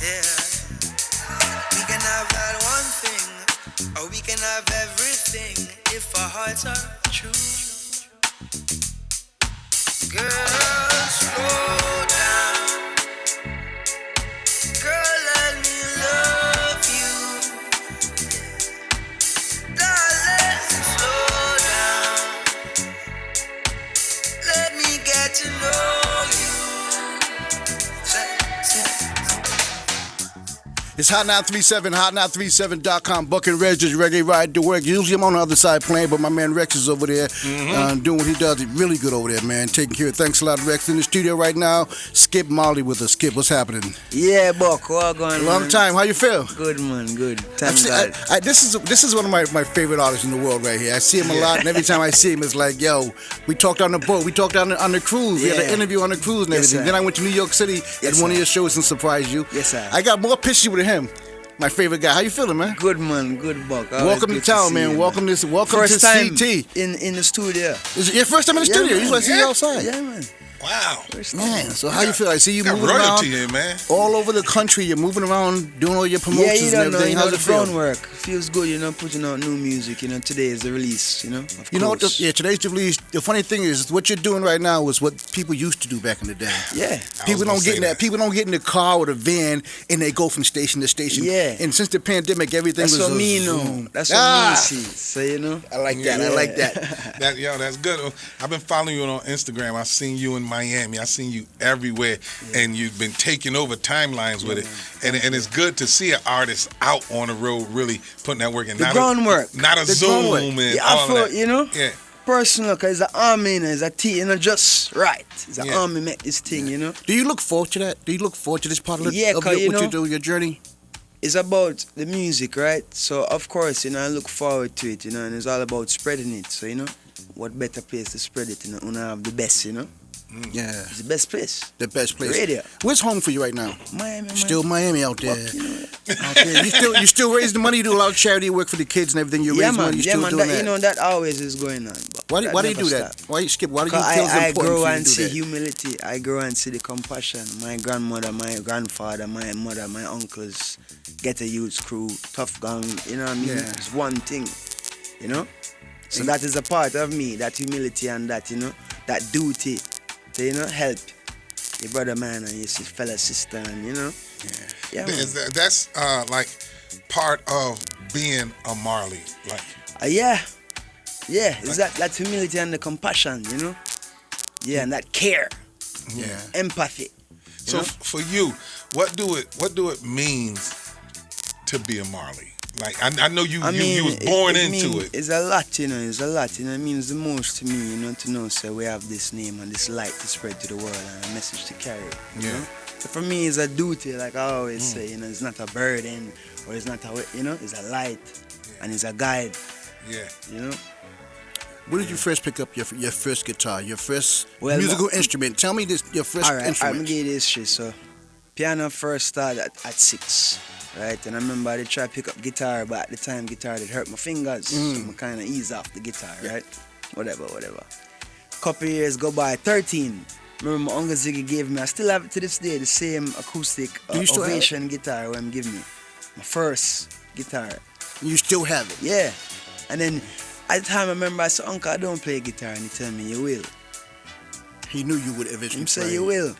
Yeah. We can have that one thing, or we can have everything if our hearts are true. Girl, slow down. Girl, let me love you. Darling, slow down. Let me get to know you. It's Hot 937, hot937.com. Buck and Regg, just reggae ride to work. Usually I'm on the other side playing, but my man Rex is over there doing what he does. He's really good over there, man. Taking care of. Thanks a lot, Rex. In the studio right now, Skip Marley with us. Skip, what's happening? Yeah, Buck, what going Long man? time. How you feel? Good, man, good. Thank God. This is one of my favorite artists in the world right here. I see him a lot, and every time I see him, it's like, yo, we talked on the boat. We talked on the cruise. We had an interview on the cruise and everything. Sir. Then I went to New York City at one of your shows and surprised you. Yes, sir. I got more pictures with him. My favorite guy. How you feeling, man? Good, man, good, Buck. Welcome to town, man. Welcome to First time CT. in the studio. Is it your first time in the studio? Man. Usually I see you outside. Yeah, man. Wow. First Man, time. so how you feel? I see you Got moving around royalty here, man. all over the country. You're moving around, doing all your Yeah, promotions you and don't know, everything. How's the it feel? groundwork. Feels good, putting out new music, today is the release, of You know what? course. Today's the release. The funny thing is, what you're doing right now is what people used to do back in the day. Yeah. People don't get in that. People don't get in the car or the van and they go from station to station. Yeah. And since the pandemic, everything That's was what me know. Zoom. That's what me see. So, I like that. I like that. That's good. I've been following you on Instagram. I've seen you in Miami. I've seen you everywhere, and you've been taking over timelines with it. And it's good to see an artist out on the road really putting that work in. The groundwork. Not a The Zoom groundwork. and Yeah, all I feel, of that. Yeah. personal, because it's an army, it's a team, just right. It's an Yeah. army make this thing, Do you look forward to that? Do you look forward to this part of, Yeah, of 'cause, what you do, your journey? It's about the music, right? So, of course, I look forward to it, and it's all about spreading it. So, what better place to spread it, when I have the best, Yeah. It's the best place. The best place. Radio. Where's home for you right now? Miami. Still Miami out there. Fuck, Out there. You still raise the money. You do a lot of charity work for the kids and everything. You raise money. You still doing that. That always is going on. But Why do you never do that? stop. Why you skip? Why do you 'Cause feel it's I important grow for you and to do see that? humility. I grow and see the compassion. My grandmother, my grandfather, my mother, my uncles, get a youth crew, tough gang. You know what I mean? Yeah. It's one thing. So that is a part of me. That humility and that that duty to help your brother man and your fellow sister and Yeah. Man. That's like part of being a Marley. Like Yeah. It's that humility and the compassion, Yeah, and that care. Yeah. Empathy. so for you, what do it mean to be a Marley? Like I know you was born into it. It's a lot, It's a lot, It means the most to me, to know, say we have this name and this light to spread to the world and a message to carry. You know? So for me, it's a duty, like I always say. It's not a burden or it's not a, it's a light and it's a guide. Yeah. Where did you first pick up your first guitar, your first musical instrument? Tell me your first instrument. All right, I'm give you this shit. So, piano first started at 6, right? And I remember I did try to pick up guitar, but at the time guitar did hurt my fingers. So I kind of ease off the guitar, right? Whatever. Couple years go by, 13. Remember my Uncle Ziggy gave me, I still have it to this day, the same acoustic Ovation guitar when he gave me. My first guitar. You still have it? Yeah. And then at the time I remember I said, Uncle, I don't play guitar. And he told me, you will. He knew you would eventually He said, play. you will.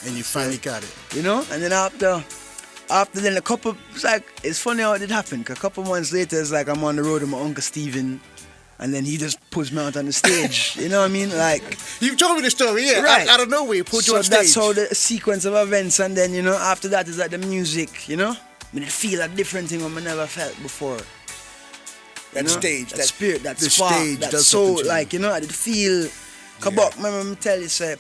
And you finally got it. And then after then it's funny how it did happen. Cause a couple months later, it's like I'm on the road with my Uncle Steven. And then he just puts me out on the stage. You know what I mean? Like, you told me the story, yeah. Right. Out of nowhere, he put you on stage. So that's how the sequence of events. And then, after that is like the music, I feel a different thing I never felt before. That stage, that spirit, that the spark, stage that does soul, something to you. I did feel. Remember me tell you, say,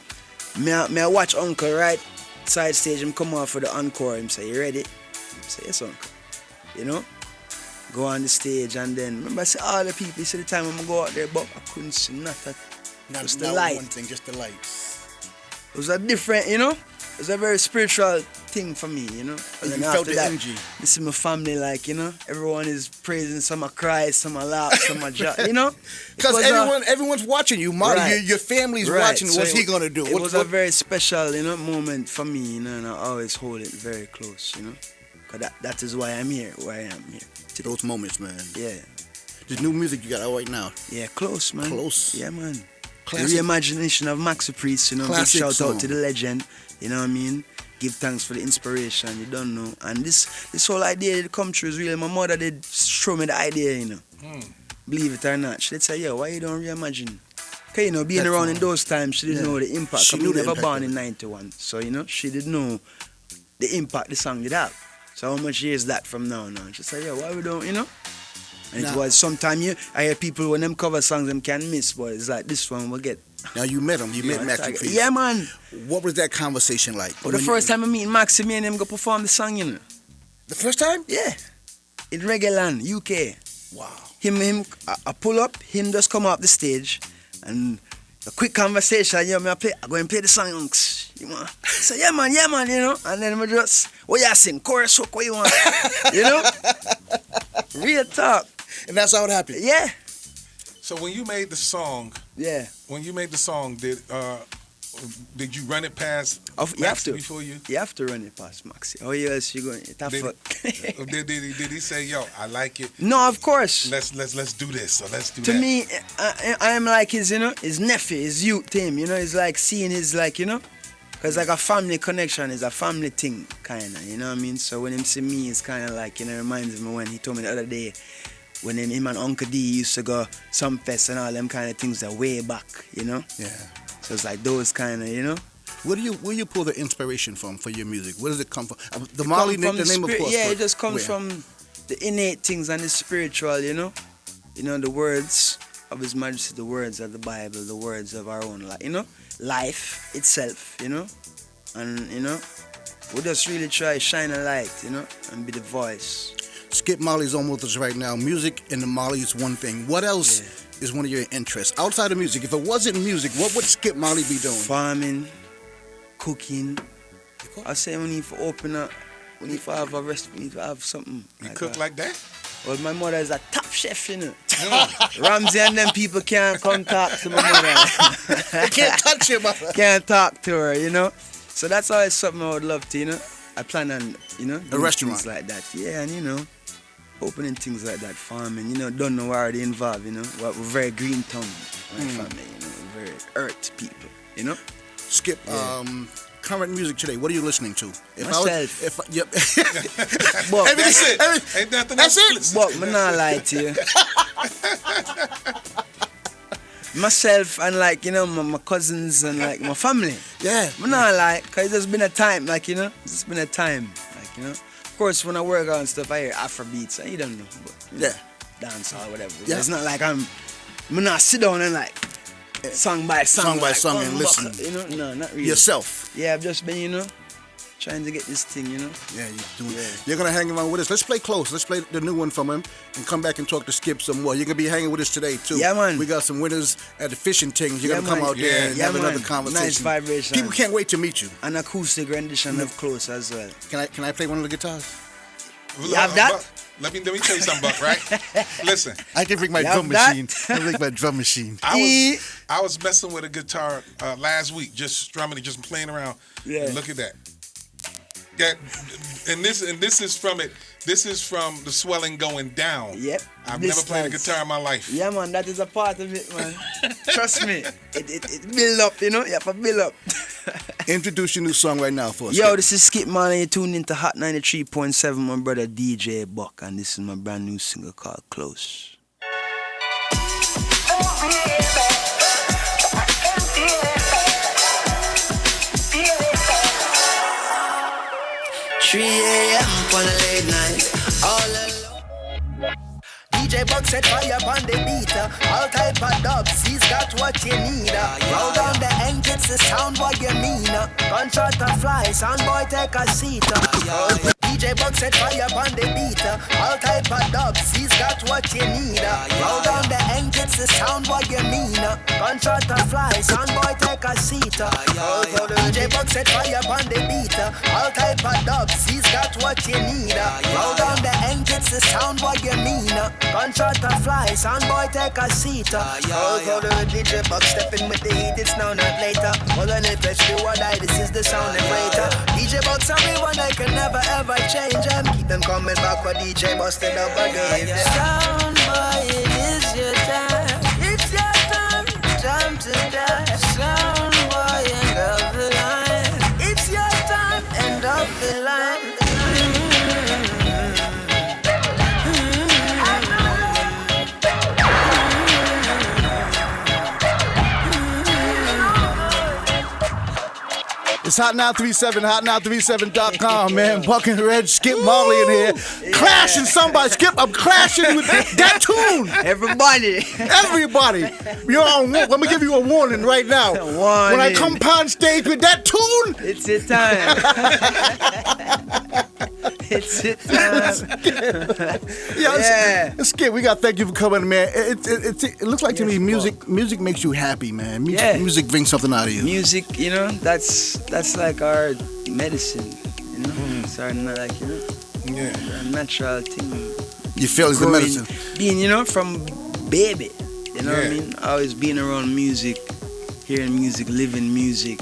me I watch Uncle right side stage him come off for the encore. Him say, you ready? I say, yes, Uncle. Go on the stage and then remember I say all the people. You see the time I'm go out there, but I couldn't see nothing. Not just the light. One thing, just the lights. It was a different, it's a very spiritual thing for me, you know. And then You felt after the that, energy. this is my family, like, you know, everyone is praising, some are cry, some are laugh, some are you know. Because everyone's watching you, Marley. Right. Your family's Right. watching. So What's he gonna do? It was a very special, you know, moment for me, you know, and I always hold it very close, you know. Cause that is why I'm here, where I am here. Those moments, man. Yeah. This new music you got out right now. Yeah, close, man. Close. Yeah, man. Classic. The reimagination of Maxi Priest, you know. Big Classic shout song. out to the legend, you know what I mean? Give thanks for the inspiration, you don't know. And this whole idea that come true is really, my mother did show me the idea, you know. Believe it or not. She did say, yo, why you don't reimagine? Because, you know, being That's around fine. in those times, she didn't know the impact. She She knew the never impact born of in it. 91. So, you know, she didn't know the impact the song did have. So how much years that from now? She said, yo, why we don't, you know? And it Now- was sometime I hear people when them cover songs them can miss, but it's like this one will get. Now you met him. You met Maxi Priest. Yeah, man. What was that conversation like? But the first time I meet Maxi, me and him go perform the song, you know. The first time? Yeah. In Regg land, UK. Wow. I pull up, him just come off the stage, and a quick conversation, you know, I go and play the songs. You know, I say, yeah man, you know, and then we just, what you sing, chorus hook, what you want, you know? Real talk. And that's how it happened. Yeah. So when you made the song, Yeah. did you run it past You have Maxi to. before you? You have to run it past Maxi. Oh yes, you're going. It's a fuck. Did he say, yo, I like it? No, of course. Let's do this or let's do To that. me, I am like his, you know, his nephew, his youth to him, you know, it's like seeing his, like, you know, because like a family connection is a family thing, kind of, you know what I mean? So when him see me, it's kind of like, you know, reminds me when he told me the other day, when him and Uncle D used to go some fest and all them kind of things that way back, you know? Yeah. So it's like those kind of, you know? Where you pull the inspiration from for your music? Where does it come from? The Marley, the name of course. Yeah, but it just comes where? from the innate things and the spiritual, you know? You know, the words of His Majesty, the words of the Bible, the words of our own life, you know? Life itself, you know? And, you know, we just really try shine a light, you know? And be the voice. Skip Marley's on with us right now. Music and the Marley is one thing. What else is one of your interests? Outside of music, if it wasn't music, what would Skip Marley be doing? Farming, cooking. I say we need to open up, we need to have a restaurant, we need to have something. You cook like that? Well, my mother is a top chef, you know. Ramsey and them people can't come talk to my mother. They can't touch your mother. Can't talk to her, you know. So that's always something I would love to, you know. I plan on, you know, doing restaurant. things like that. Yeah, and you know, opening things like that, farming, you know, don't know where they involved, you know. We're very green tongue, my family, you know, very earth people, you know. Skip, current music today, what are you listening to? Myself. Yep. But, That's it. Ain't nothing That's else. it. but I'm not lie to you. Myself and like, you know, my cousins and like my family. Yeah. I'm not like, cause it's just been a time, like, you know, it's just been a time, like, you know. Of course, when I work on stuff, I hear Afrobeats, and you don't know, but you know, dance or whatever. Yeah. It's not like I'm not sit down and like song by song, by like, song and listen. You know, no, not really. Yourself. Yeah, I've just been, you know, trying to get this thing, you know. Yeah, you're doing. Yeah. You're gonna hang around with us. Let's play close. Let's play the new one from him and come back and talk to Skip some more. You're gonna be hanging with us today too. Yeah, man. We got some winners at the fishing things. You're Yeah, gonna come man. out there and Yeah, have man. another conversation. Nice vibration. People can't wait to meet you. An acoustic rendition of Close as well. Can I play one of the guitars? You have that? Let me tell you something, Buck, right? Listen, I can bring my You drum have that? machine. I bring my drum machine. I was messing with a guitar last week, just strumming it, just playing around. Yeah. Look at that. And this is from it. This is from the swelling going down. Yep. I've This never played a nice. guitar in my life. Yeah, man, that is a part of it, man. Trust me. It build up, you know? You have to build up. Introduce your new song right now for us. Yo, Skip. this is Skip Marley. You're tuned into Hot 93.7, my brother DJ Buck, and this is my brand new single called Close. 3 a.m. on a late night, all alone. DJ Buck set fire on the beat. All type of dubs, he's got what you need. Roll down the engines, the sound what you mean. Gunshot a fly, sound boy take a seat. DJ Buck set fire upon the beat. All type of dubs, he's got what you need. Roll down the end, it's the sound what you mean. Gunshot to fly, sound boy take a seat. DJ Buck set fire upon the beat. All type of dubs, he's got what you need. Roll down the end, it's the sound what you mean. Gunshot to fly, sound boy take a seat. DJ Buck stepping with the heat, it's now not later. Hold on, if let's do or die, this is the sound and greater. DJ Buck's everyone I can never ever change them. Keep them coming back with DJ busted up again. Sound boy, it is your time. It's your time, time to die. Sound boy, end of the line. It's your time, end of the line. It's Hot Now 37, hotnow37.com, man. Buck and Regg, Skip Marley in here. Clashing somebody. Skip, I'm clashing with that tune. Everybody. You're on, let me give you a warning right now. Warning. When I come on stage with that tune, It's your time. It's your time. yeah. Skip, we got to thank you for coming, man. It looks like to me music makes you happy, man. Music brings something out of you. Music, you know, that's like our medicine, you know. It's our, like, you know, our natural thing. You feel it's the medicine. Being, you know, from baby, you know what I mean? Always being around music, hearing music, living music,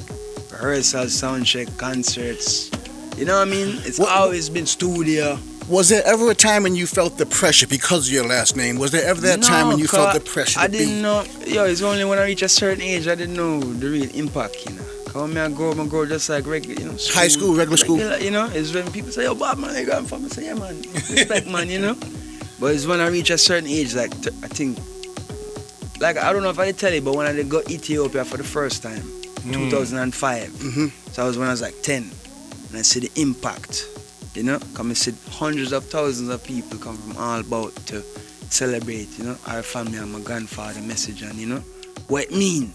rehearsals, soundcheck, concerts. You know what I mean? It's always been studio. Was there ever a time when you felt the pressure because of your last name? Was there ever that time when you felt the pressure? I didn't know. Yo, it's only when I reached a certain age I didn't know the real impact, you know. Cause when I grow just like regular, you know. School, high school, regular school. You know, it's when people say, yo, Bob, man, your grandfather. I say, yeah, man. Respect, man, you know. But it's when I reach a certain age, like, I think, like, I don't know if I did tell you, but when I did go Ethiopia for the first time, 2005. So I was when I was like 10. And I see the impact, you know. Come and see hundreds of thousands of people come from all about to celebrate, you know, our family and my grandfather message and, you know, what it mean,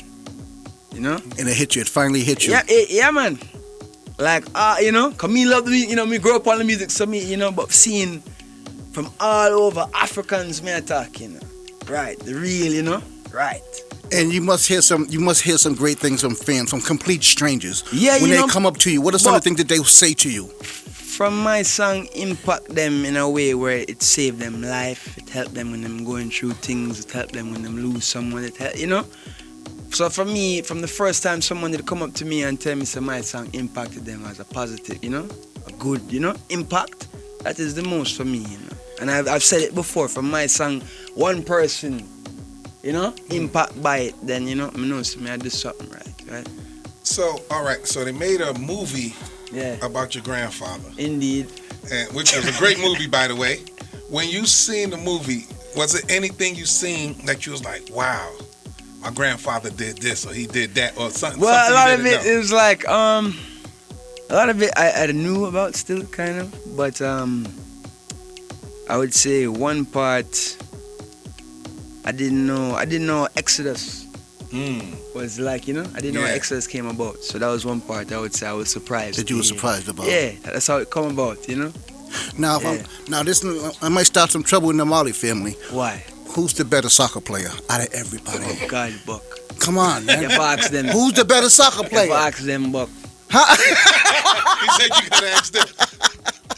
you know. And it hit you, it finally hit you. Yeah, man. Like, you know, cause me love the music, you know, me grow up on the music, so me, you know, but seeing from all over Africans me attack, you know. Right, the real, you know, right. And you must hear some great things from fans, from complete strangers. Yeah, when you they know, come up to you, what are some of the things that they will say to you? From my song impact them in a way where it saved them life, it helped them when them going through things, it helped them when them lose someone, it helped, you know. So for me, from the first time someone did come up to me and tell me so my song impacted them as a positive, you know, a good, you know, impact, that is the most for me, you know. And I've said it before, from my song, one person, you know, impact by it, then, you know, I know I do something right? So, all right, so they made a movie about your grandfather. Indeed. And, which was a great movie, by the way. When you seen the movie, was it anything you seen that you was like, wow, my grandfather did this or he did that or something? Well, a lot of it was like, a lot of it I knew about still, kind of, but I would say one part I didn't know Exodus was like, you know, I didn't know how Exodus came about. So that was one part I would say I was surprised. That you were surprised about. Yeah, that's how it come about, you know. Now, this I might start some trouble in the Marley family. Why? Who's the better soccer player out of everybody? Oh God, Buck. Come on, man. If I ask them, who's the better soccer player? If I ask them, Buck. He said you gotta ask them.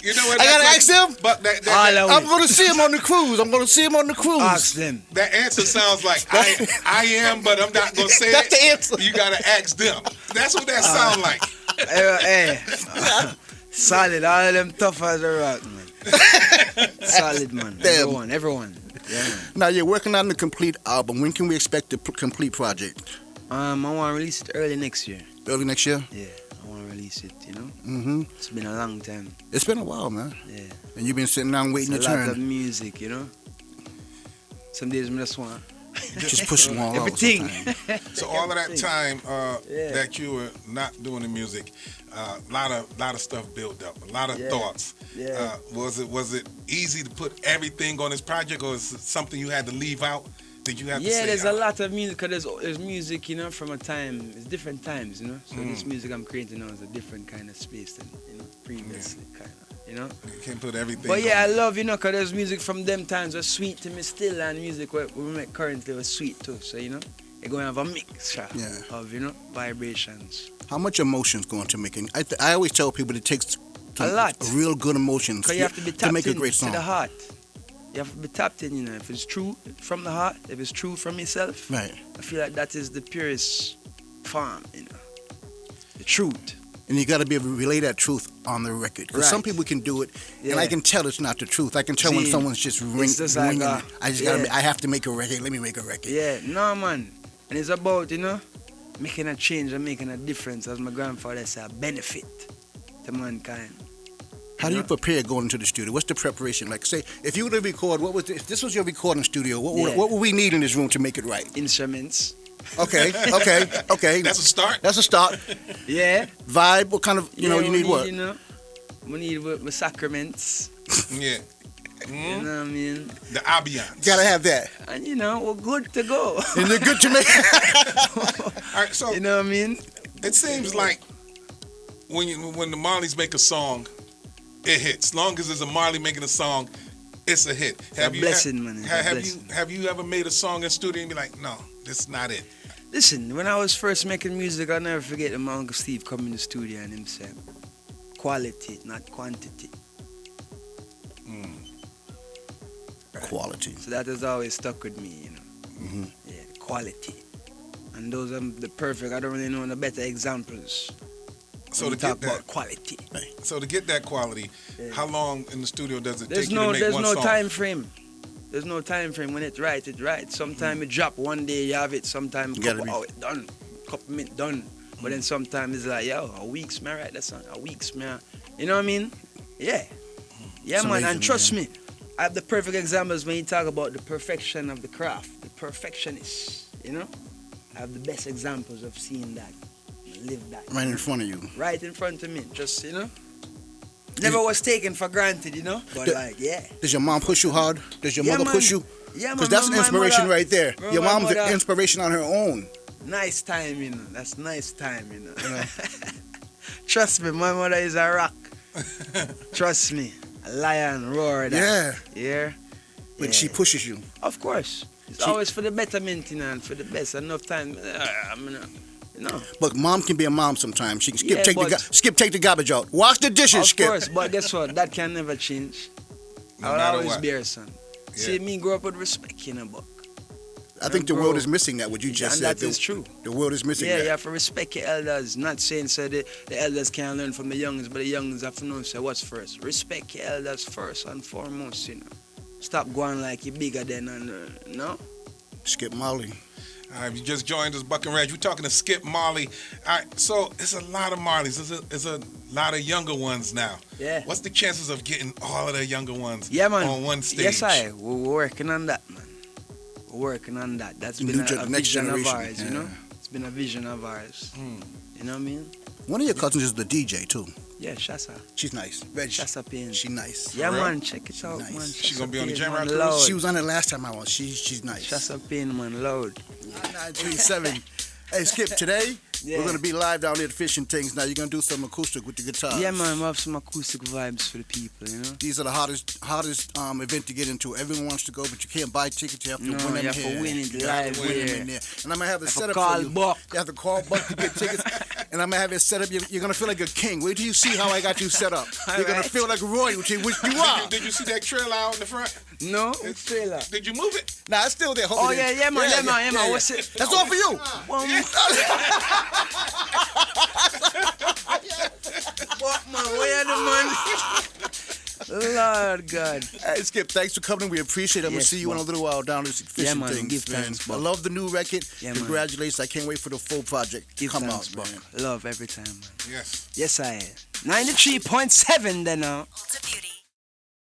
You know what? I gotta ask them. But I'm gonna see him on the cruise. Ask them. That answer sounds like I am, but I'm not gonna say That's it. the answer. You gotta ask them. That's what that sound like. Hey, solid. All of them tough as a rock, man. Solid, man. Everyone. Yeah, man. Now you're working on the complete album. When can we expect the complete project? I want to release it early next year. Early next year? Yeah, I want to release it, you know? Mm-hmm. It's been a long time. It's been a while, man. Yeah. And you've been sitting down waiting it's your turn. a lot of music, you know? Some days I just want just pushing all everything. So all of that time that you were not doing the music, a lot of stuff built up, a lot of thoughts. Yeah. Was it easy to put everything on this project, or is it something you had to leave out? Did you have to say? There's a lot of music, because there's music, you know, from a time, it's different times, you know. So this music I'm creating now is a different kind of space than, you know, previously, kind of. You know? You can't put everything. But yeah, I on. love, cause there's music from them times was sweet to me still, and music we make currently was sweet too. So, you're going to have a mixture of, vibrations. How much emotions go into making? I always tell people it takes A lot. real good emotions Because you have to be tapped make a in great to song. the heart. You have to be tapped in, if it's true from the heart, if it's true from yourself. Right. I feel like that is the purest form, the truth. And you got to be able to relay that truth on the record. Because some Right. people can do it, Yeah. and I can tell it's not the truth. I can tell when See, someone's just it's just like, ringing it. I just gotta. yeah. I have to make a record. Let me make a record. Yeah, no man. And it's about, making a change and making a difference, as my grandfather said, a benefit to mankind. How do you prepare going into the studio? What's the preparation like? Say, if you were to record, if this was your recording studio, what would we need in this room to make it right? Instruments. Okay. That's a start. That's a start. Yeah. Vibe. What kind of you need what? We need with sacraments. Yeah. You know what I mean? The ambiance. Gotta have that. And we're good to go. And they're good to make. All right, so You know what I mean? it seems like when the Marleys make a song, it hits. Long as there's a Marley making a song, it's a hit. a blessing, man. It's a blessing. Have you ever made a song in studio and be like, no, this is not it? Listen, when I was first making music, I'll never forget that my Uncle Steve come in the studio and him said, quality, not quantity. Quality. So that has always stuck with me, Mm-hmm. Yeah, quality. And those are the perfect, I don't really know the better examples. So when to we talk get that, about quality. so to get that quality, how long in the studio does it take you to make There's one no song? time frame. There's no time frame. When it's right, it's right. Sometimes it drop one day, you have it. Sometimes You gotta couple be- hours done, couple minutes done. But then sometimes it's like, a week's me write that song. A week's me, you know what I mean? Yeah, yeah, It's man. amazing, And trust man. me, I have the perfect examples when you talk about the perfection of the craft, the perfectionist. I have the best examples of seeing that, live that. Right in front of you. Right in front of me. Just never was taken for granted, But Does your mom push you hard? Does your Yeah, mother man. push you? Yeah, Because man, that's my inspiration mother- right there. bro, Your my mom's mother- an inspiration on her own. Nice time, That's nice time, Trust me, my mother is a rock. Trust me. A lion roar. Yeah. Yeah. But Yeah. she pushes you. Of course. It's always for the betterment, and for the best. Enough time. But mom can be a mom sometimes. She can Yeah, take the garbage out. Wash the dishes, Of Skip. course, but guess what? That can never change. No I'll matter always what. be her son. Yeah. See, me grow up with respect, but I think the bro. world is missing that, what you just and said. that is true. The world is missing Yeah, that. you have to respect your elders. Not saying the elders can't learn from the youngins, but the youngins have to know what's first. Respect your elders first and foremost, Stop going like you're bigger than, no? Skip Marley. All right, you just joined us, Buck and Reg. We're talking to Skip Marley. All right, so it's a lot of Marleys. There's a lot of younger ones now. Yeah. What's the chances of getting all of the younger ones Yeah, man. on one stage? Yes, we're working on that, man. We're working on that. That's The been new a next vision of generation, ours, yeah. It's been a vision of ours. You know what I mean? One of your cousins is the DJ, too. Yeah, Shasa. She's nice. Reg, Shasa Payne. she's nice. Yeah, real? man, check it out, Nice. man. She gonna Shasa be on the Payne, Jam man, Rock loud. She was on it last time I was. She's nice. Shasa Payne, man, loud. 937. Hey, Skip, today Yeah. we're going to be live down there at Fishing Things. Now, you're going to do some acoustic with the guitars. Yeah, man, we have some acoustic vibes for the people, These are the hottest event to get into. Everyone wants to go, but you can't buy tickets. You have to win them you have here. to win it You have live to win them here. in there. And I'm going to have it Have set to up call for you. Buck. You have to call Buck to get tickets. And I'm going to have it set up. You're going to feel like a king. Wait till you see how I got you set up. You're going to feel like royalty, which you are. Did you see that trailer out in the front? No, trailer. Did you move it? Nah, it's still there. Hold Oh, it in. yeah, man. What's it? That's all for you. What, man? Where the man? Lord God. Hey, Skip, thanks for coming. We appreciate it. I'm going to Yes, see you in a Buck. little while down at Fishing man. Things. Give man. thanks, I Buck. love the new record. Yeah, man. Congratulations. I can't wait for the full project to Give come thanks, out, man. man. Love every time, man. Yes. Yes, I am. 93.7 then now.